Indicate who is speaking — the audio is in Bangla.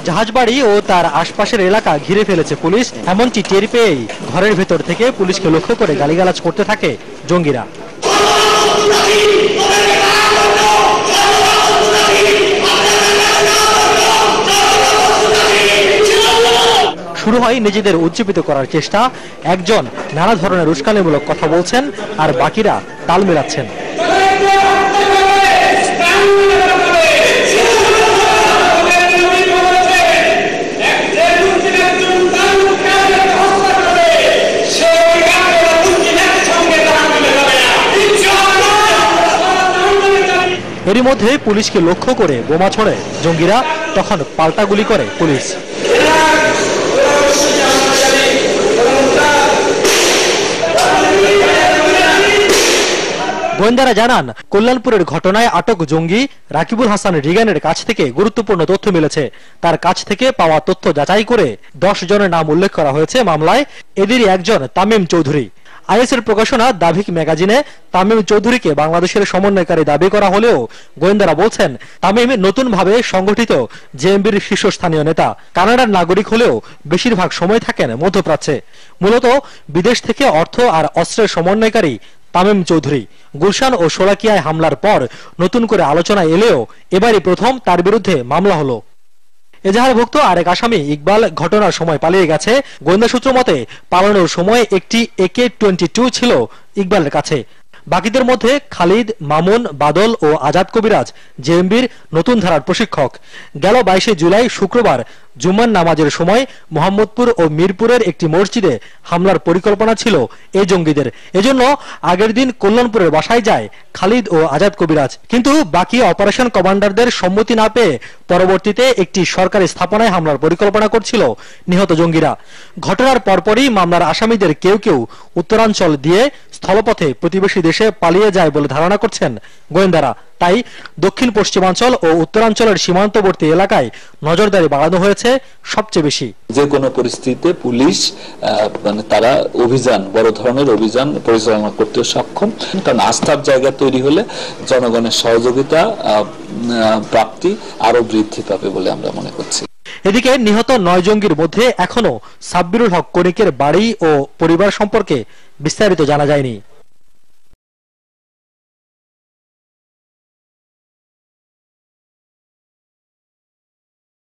Speaker 1: জাহাজবাড়ি ও তার আশপাশের এলাকা ঘিরে ফেলেছে পুলিশ। এমনটি টের পেয়েই ঘরের ভেতর থেকে পুলিশকে লক্ষ্য করে গালিগালাজ করতে থাকে জঙ্গিরা। শুরু হয় নিজেদের উজ্জীবিত করার চেষ্টা। একজন নানা ধরনের উস্কানিমূলক কথা বলছেন আর বাকিরা তাল মেলাচ্ছেন। এরই মধ্যে পুলিশকে লক্ষ্য করে বোমা ছোড়ে জঙ্গিরা, তখন পাল্টা গুলি করে পুলিশ। গোয়েন্দারা জানান, কল্যাণপুরের ঘটনায় আটক জঙ্গি রাকিবুল হাসান রিগানের কাছ থেকে গুরুত্বপূর্ণ তথ্য মিলেছে। তার কাছ থেকে পাওয়া তথ্য যাচাই করে 10 জনের নাম উল্লেখ করা হয়েছে মামলায়। এদেরই একজন তামিম চৌধুরী। আইএসের প্রকাশনা দাভিক ম্যাগাজিনে তামিম চৌধুরীকে বাংলাদেশের সমন্বয়কারী দাবি করা হলেও গোয়েন্দারা বলছেন তামিম নতুনভাবে সংগঠিত জেএমবির শীর্ষস্থানীয় নেতা। কানাডার নাগরিক হলেও বেশিরভাগ সময় থাকেন মধ্যপ্রাচ্যে। মূলত বিদেশ থেকে অর্থ আর অস্ত্রের সমন্বয়কারী তামিম চৌধুরী। গুলশান ও শোলাকিয়ায় হামলার পর নতুন করে আলোচনায় এলেও এবারই প্রথম তার বিরুদ্ধে মামলা হলো। এজাহারভুক্ত আরেক আসামি ইকবাল ঘটনার সময় পালিয়ে গেছে। গোয়েন্দা সূত্র মতে পালানোর সময় একটি AK-22 ছিল ইকবালের কাছে। বাকিদের মধ্যে খালিদ, মামুন, বাদল ও আজাদ কবিরাজ জেএমবির নতুন ধারার প্রশিক্ষক। গেল 22 জুলাই শুক্রবার জুম্মার নামাজের সময় মোহাম্মদপুর ও মিরপুরের একটি মসজিদে হামলার পরিকল্পনা ছিল এই জঙ্গিদের। এজন্য আগের দিন কল্যাণপুরের বাসায় যায় খালিদ ও আজাদ কবিরাজ। কিন্তু বাকি অপারেশন কমান্ডারদের সম্মতি না পেয়ে পরবর্তীতে একটি সরকারি স্থাপনায় হামলার পরিকল্পনা করছিল নিহত জঙ্গিরা। ঘটনার পরপরই মামলার আসামিদের কেউ কেউ উত্তরাঞ্চল দিয়ে স্থলপথে প্রতিবেশী দেশে পালিয়ে যায় বলে ধারণা করছেন গোয়েন্দারা। তাই দক্ষিণ পশ্চিমাঞ্চল ও উত্তরাঞ্চলের সীমান্তবর্তী এলাকায় নজরদারি বাড়ানো হয়েছে সবচেয়ে বেশি।
Speaker 2: যে কোনো পরিস্থিতিতে পুলিশ তারা অভিযান, বড় ধরনের অভিযান পরিচালনা করতে সক্ষম। কারণ আস্থার জায়গা তৈরি হলে জনগণের সহযোগিতা প্রাপ্তি আরো বৃদ্ধি পাবে বলে আমরা মনে করছি।
Speaker 1: এদিকে নিহত 9 জঙ্গির মধ্যে এখনো সাব্বিরুল হক কণিকের বাড়ি ও পরিবার সম্পর্কে বিস্তারিত জানা যায়নি।